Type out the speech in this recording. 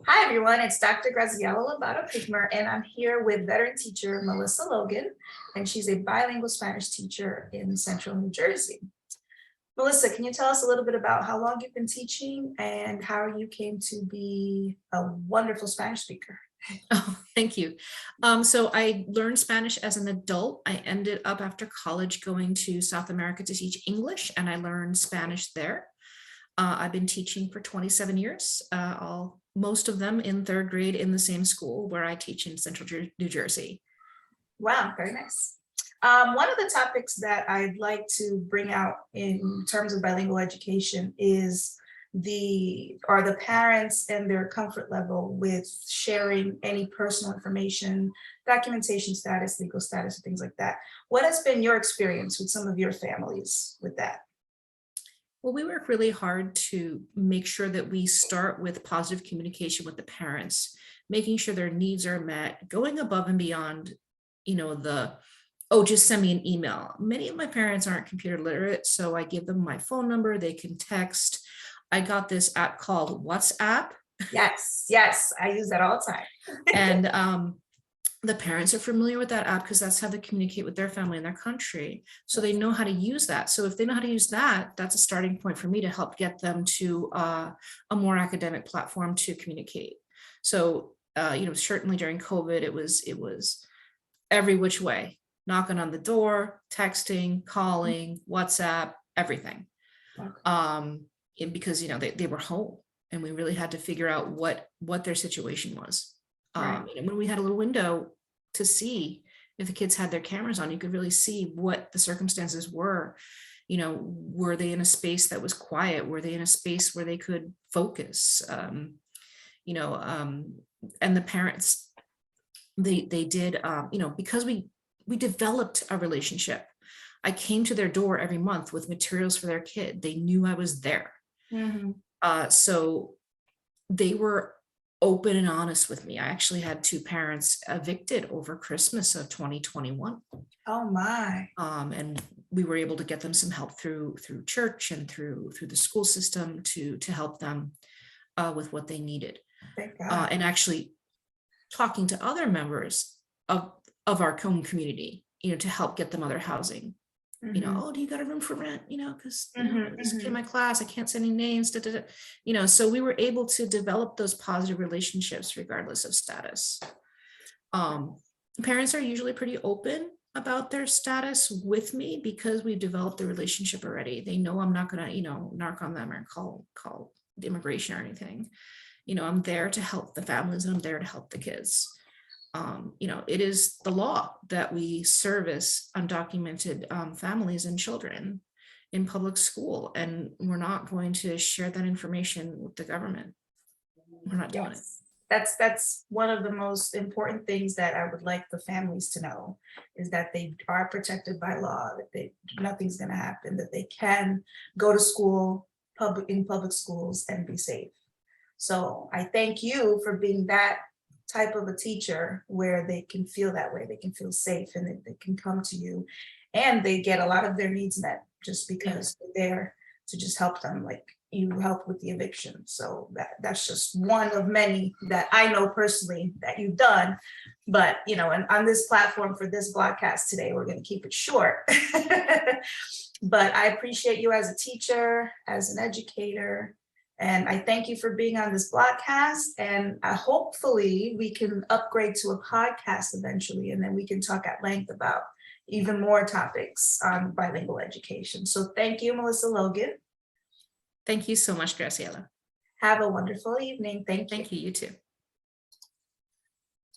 Hi, everyone. It's Dr. Graziella Lobato-Pigmer, and I'm here with veteran teacher Melissa Logan, and she's a bilingual Spanish teacher in Central New Jersey. Melissa, can you tell us a little bit about how long you've been teaching and how you came to be a wonderful Spanish speaker? Oh, thank you. So I learned Spanish as an adult. I ended up after college going to South America to teach English, and I learned Spanish there. I've been teaching for 27 years, most of them in third grade in the same school where I teach in Central New Jersey. Wow, very nice. One of the topics that I'd like to bring out in terms of bilingual education is the parents and their comfort level with sharing any personal information, documentation status, legal status, and things like that. What has been your experience with some of your families with that? Well, we work really hard to make sure that we start with positive communication with the parents, making sure their needs are met, going above and beyond, oh, just send me an email. Many of my parents aren't computer literate, so I give them my phone number, they can text. I got this app called WhatsApp. Yes, I use that all the time. And the parents are familiar with that app because that's how they communicate with their family in their country. So they know how to use that. So if they know how to use that, that's a starting point for me to help get them to a more academic platform to communicate. So, certainly during COVID, it was every which way, knocking on the door, texting, calling, WhatsApp, everything. Because, they were home and we really had to figure out what their situation was. Right. And when we had a little window to see if the kids had their cameras on, you could really see what the circumstances were. Were they in a space that was quiet? Were they in a space where they could focus? And the parents, they did, because we developed a relationship. I came to their door every month with materials for their kid. They knew I was there. Mm-hmm. So they were open and honest with me. I actually had two parents evicted over Christmas of 2021. Oh my. And we were able to get them some help through church and through the school system to help them with what they needed. Thank God. And actually talking to other members of our own community, to help get them other housing. Mm-hmm. Oh, do you got a room for rent? Because Mm-hmm. this kid in my class, I can't say any names. So we were able to develop those positive relationships regardless of status. Parents are usually pretty open about their status with me because we've developed the relationship already. They know I'm not gonna, narc on them or call the immigration or anything. I'm there to help the families and I'm there to help the kids. It is the law that we service undocumented families and children in public school, and we're not going to share that information with the government. We're not doing it. That's one of the most important things that I would like the families to know is that they are protected by law, that nothing's going to happen, that they can go to school in public schools and be safe. So I thank you for being that type of a teacher where they can feel that way, they can feel safe, and they can come to you and they get a lot of their needs met just because they're there to just help them, like you help with the eviction. So that's just one of many that I know personally that you've done. But and on this platform for this broadcast today, we're going to keep it short. But I appreciate you as a teacher, as an educator. And I thank you for being on this broadcast, and hopefully we can upgrade to a podcast eventually, and then we can talk at length about even more topics on bilingual education. So thank you, Melissa Logan. Thank you so much, Graciela. Have a wonderful evening. Thank you. Thank you, you too.